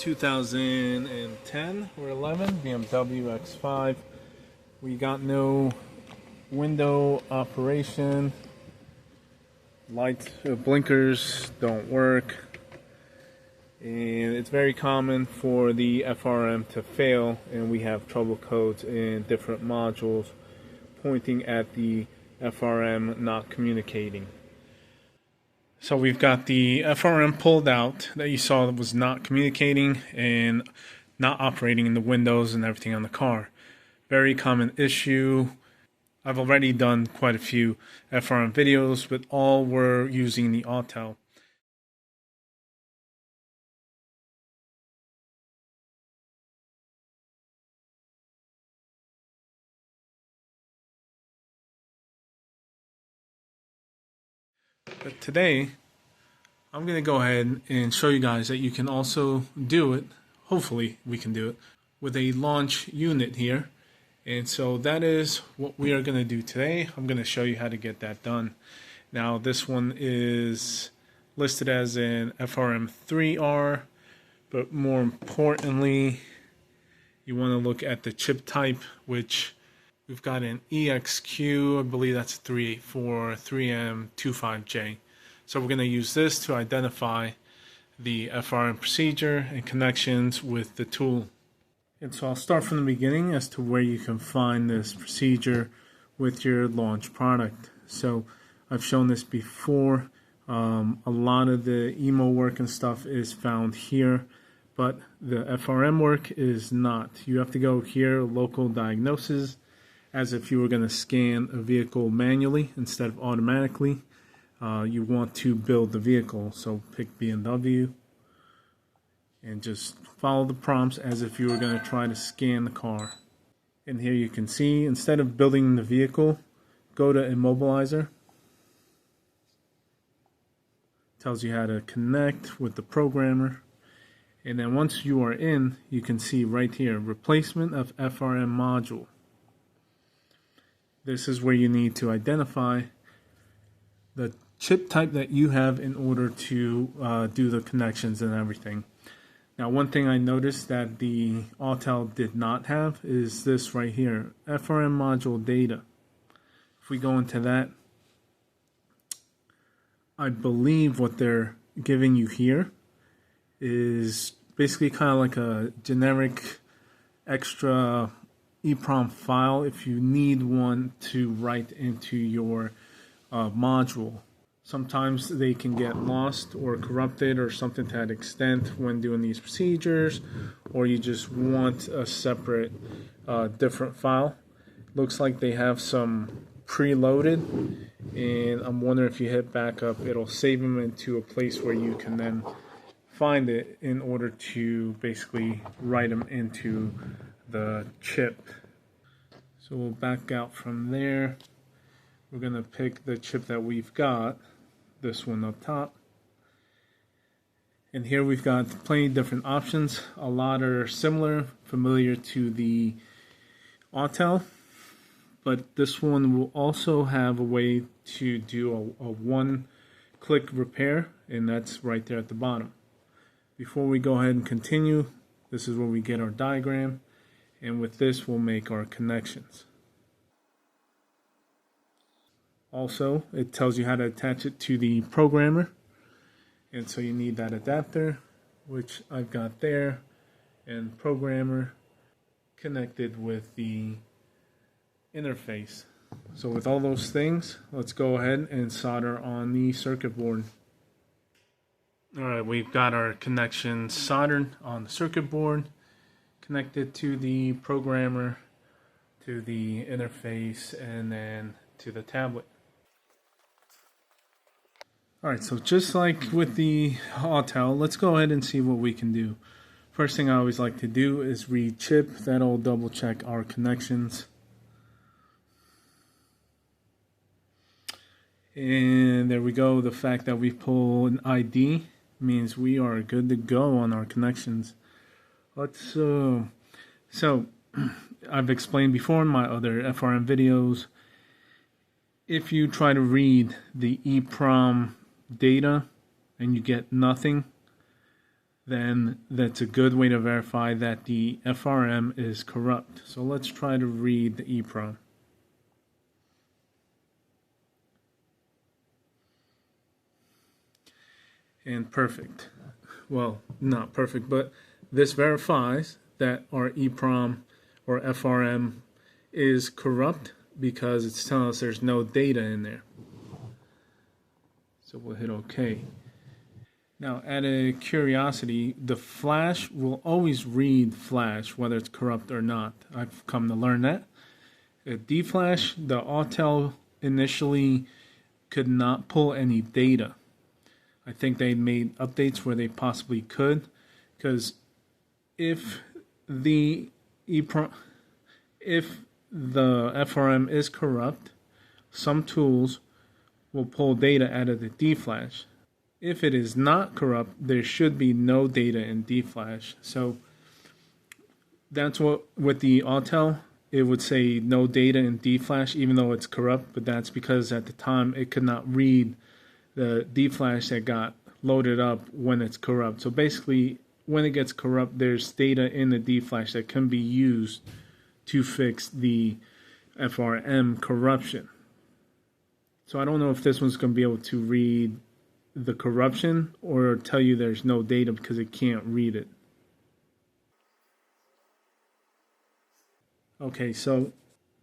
2010 or 11 BMW X5. We got no window operation. Lights, blinkers don't work. And it's very common for the FRM to fail, and we have trouble codes in different modules pointing at the FRM not communicating. So we've got the FRM pulled out that you saw that was not communicating and not operating in the windows and everything on the car. Very common issue. I've already done quite a few FRM videos, but all were using the Autel. But today, I'm going to go ahead and show you guys that you can also do it, hopefully we can do it, with a launch unit here. And so that is what we are going to do today. I'm going to show you how to get that done. Now this one is listed as an FRM3R, but more importantly, you want to look at the chip type, which we've got an EXQ, I believe that's 384 3M25J. So we're going to use this to identify the FRM procedure and connections with the tool. And so I'll start from the beginning as to where you can find this procedure with your launch product. So I've shown this before. A lot of the emo work and stuff is found here, but the FRM work is not. You have to go here, local diagnosis, as if you were going to scan a vehicle manually instead of automatically. You want to build the vehicle, so pick BMW and just follow the prompts as if you were going to try to scan the car. And here you can see, instead of building the vehicle, go to Immobilizer. Tells you how to connect with the programmer. And then once you are in, you can see right here, replacement of FRM module. This is where you need to identify the chip type that you have in order to do the connections and everything. Now, one thing I noticed that the Autel did not have is this right here, FRM module data. If we go into that, I believe what they're giving you here is basically kind of like a generic extra EEPROM file if you need one to write into your module. Sometimes they can get lost or corrupted or something to that extent when doing these procedures, or you just want a separate different file. Looks like they have some preloaded, and I'm wondering if you hit back up, it'll save them into a place where you can then find it in order to basically write them into the chip. So we'll back out from there. We're going to pick the chip that we've got, this one up top. And here we've got plenty of different options. A lot are similar, familiar to the Autel, but this one will also have a way to do a one-click repair, and that's right there at the bottom. Before we go ahead and continue, this is where we get our diagram, and with this we'll make our connections. Also, it tells you how to attach it to the programmer, and so you need that adapter, which I've got there, and programmer connected with the interface. So with all those things, let's go ahead and solder on the circuit board. Alright, we've got our connection soldered on the circuit board, connected to the programmer, to the interface, and then to the tablet. Alright, so just like with the Autel, let's go ahead and see what we can do. First thing I always like to do is read chip. That'll double check our connections. And there we go. The fact that we pull an ID means we are good to go on our connections. So I've explained before in my other FRM videos, if you try to read the EEPROM data and you get nothing, then that's a good way to verify that the FRM is corrupt. So let's try to read the EEPROM. And perfect. Well, not perfect, but this verifies that our EEPROM or FRM is corrupt because it's telling us there's no data in there. So we'll hit OK. Now, out of curiosity, the flash will always read flash, whether it's corrupt or not. I've come to learn that. At D-flash, the Autel initially could not pull any data. I think they made updates where they possibly could, because if the FRM is corrupt, some tools will pull data out of the D-flash. If it is not corrupt, there should be no data in D-flash. So that's what with the Autel, it would say no data in D-flash, even though it's corrupt. But that's because at the time it could not read the D-flash that got loaded up when it's corrupt. So basically, when it gets corrupt, there's data in the D-flash that can be used to fix the FRM corruption. So I don't know if this one's going to be able to read the corruption or tell you there's no data because it can't read it. Okay, so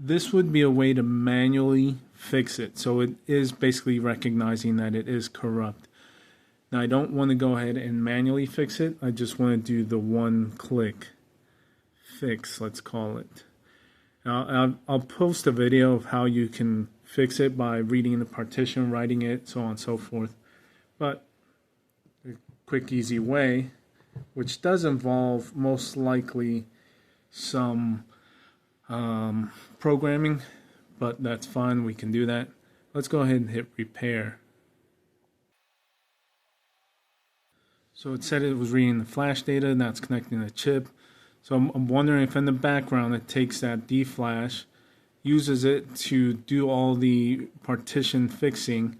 this would be a way to manually fix it. So it is basically recognizing that it is corrupt. Now I don't want to go ahead and manually fix it. I just want to do the one-click fix, let's call it. Now, I'll post a video of how you can fix it by reading the partition, writing it, so on and so forth. But a quick, easy way, which does involve most likely some programming, but that's fine, we can do that. Let's go ahead and hit repair. So it said it was reading the flash data, and that's connecting the chip. So I'm wondering if in the background it takes that D-flash, uses it to do all the partition fixing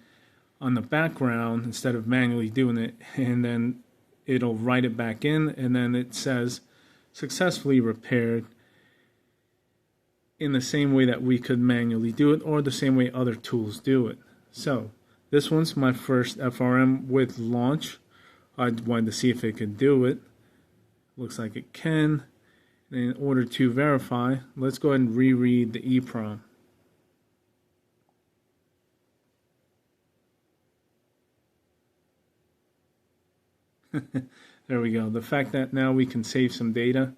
on the background instead of manually doing it, and then it'll write it back in, and then it says successfully repaired in the same way that we could manually do it, or the same way other tools do it. So this one's my first FRM with launch. I wanted to see if it could do it. Looks like it can. And in order to verify, let's go ahead and reread the EEPROM. There we go. The fact that now we can save some data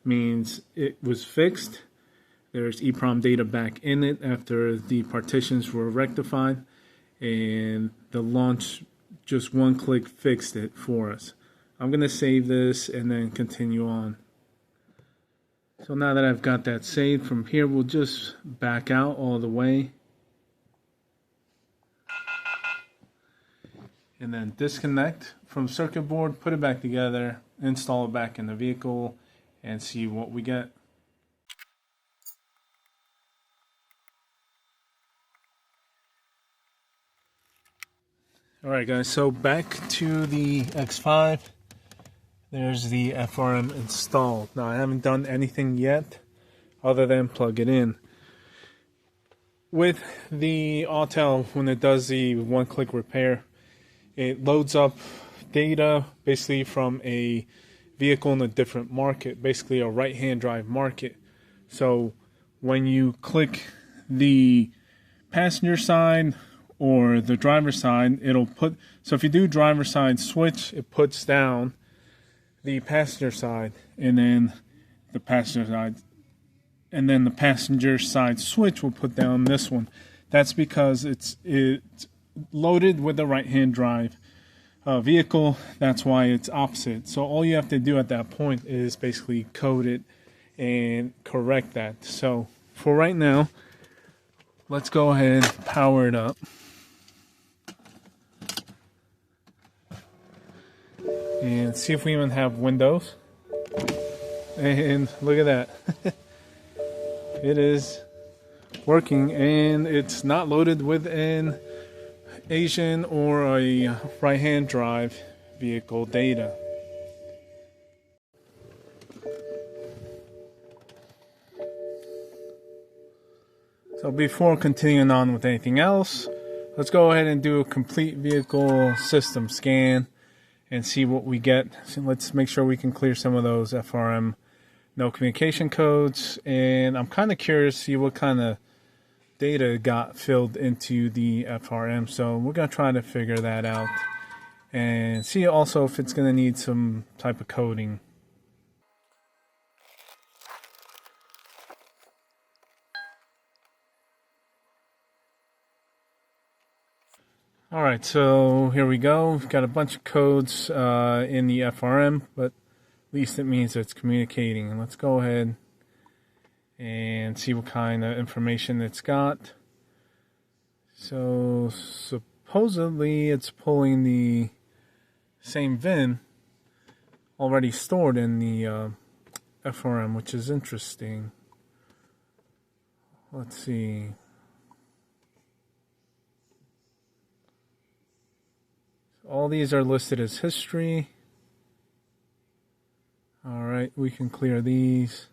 means it was fixed. There's EEPROM data back in it after the partitions were rectified, and the launch just one click fixed it for us. I'm going to save this and then continue on. So now that I've got that saved, from here we'll just back out all the way. And then disconnect from circuit board, put it back together, install it back in the vehicle, and see what we get. Alright guys, so back to the X5. There's the FRM installed. Now I haven't done anything yet other than plug it in. With the Autel, when it does the one-click repair, it loads up data basically from a vehicle in a different market, basically a right-hand drive market. So when you click the passenger side or the driver side, it'll put, so if you do driver side switch, it puts down the passenger side, and then the passenger side, and then the passenger side switch will put down this one. That's because it's loaded with the right-hand drive vehicle. That's why it's opposite. So all you have to do at that point is basically code it and correct that. So for right now, let's go ahead and power it up. And see if we even have windows. And look at that. It is working, and it's not loaded with an Asian or a right-hand drive vehicle data. So before continuing on with anything else, let's go ahead and do a complete vehicle system scan and see what we get. So let's make sure we can clear some of those FRM no communication codes. And I'm kind of curious to see what kind of data got filled into the FRM. So we're going to try to figure that out and see also if it's going to need some type of coding. Alright, so here we go. We've got a bunch of codes in the FRM, but at least it means it's communicating. And let's go ahead and see what kind of information it's got. So supposedly it's pulling the same VIN already stored in the FRM, which is interesting. Let's see. All these are listed as history. Alright, we can clear these.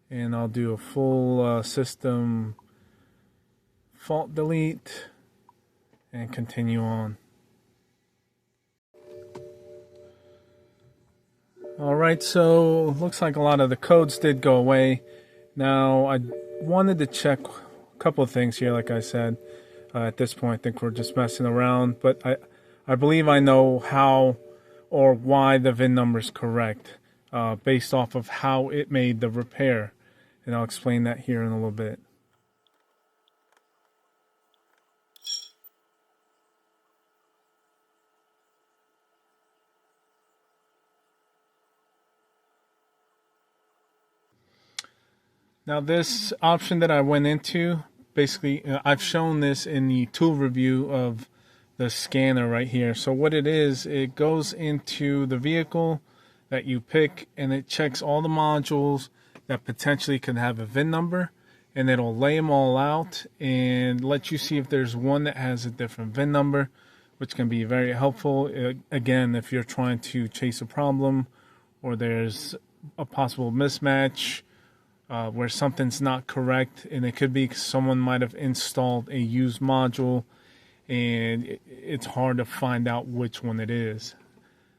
And I'll do a full system fault delete and continue on. Alright, so looks like a lot of the codes did go away. Now I wanted to check a couple of things here, like I said. At this point, I think we're just messing around, but I believe I know how or why the VIN number is correct based off of how it made the repair. And I'll explain that here in a little bit. Now this option that I went into, basically I've shown this in the tool review of the scanner right here. So what it is, it goes into the vehicle that you pick and it checks all the modules that potentially could have a VIN number, and it'll lay them all out and let you see if there's one that has a different VIN number, which can be very helpful. Again, if you're trying to chase a problem or there's a possible mismatch where something's not correct, and it could be someone might have installed a used module and it's hard to find out which one it is.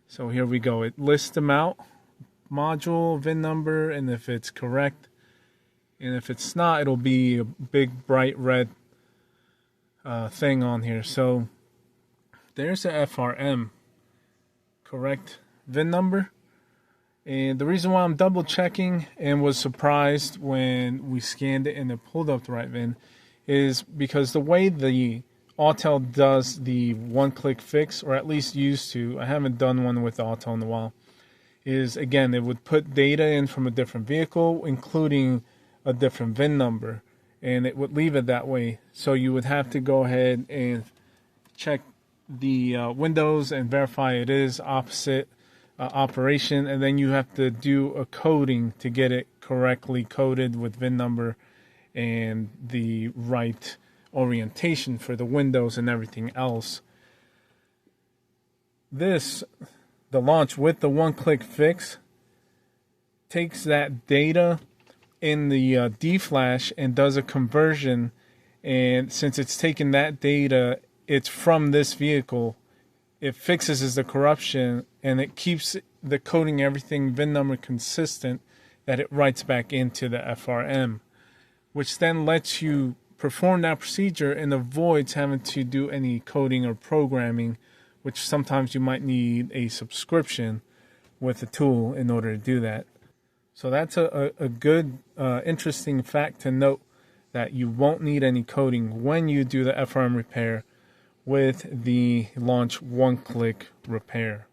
So here we go. It lists them out, module, VIN number, and if it's correct. And if it's not, it'll be a big bright red thing on here. So there's the FRM, correct VIN number. And the reason why I'm double checking and was surprised when we scanned it and it pulled up the right VIN is because the way the Autel does the one-click fix, or at least used to, I haven't done one with Autel in a while, is again it would put data in from a different vehicle, including a different VIN number, and it would leave it that way. So you would have to go ahead and check the windows and verify it is opposite operation, and then you have to do a coding to get it correctly coded with VIN number and the right orientation for the windows and everything else. The launch with the one-click fix takes that data in the D-flash and does a conversion, and since it's taken that data, it's from this vehicle, it fixes the corruption and it keeps the coding everything VIN number consistent that it writes back into the FRM, which then lets you perform that procedure and avoids having to do any coding or programming, which sometimes you might need a subscription with the tool in order to do that. So that's a good, interesting fact to note, that you won't need any coding when you do the FRM repair with the launch one-click repair.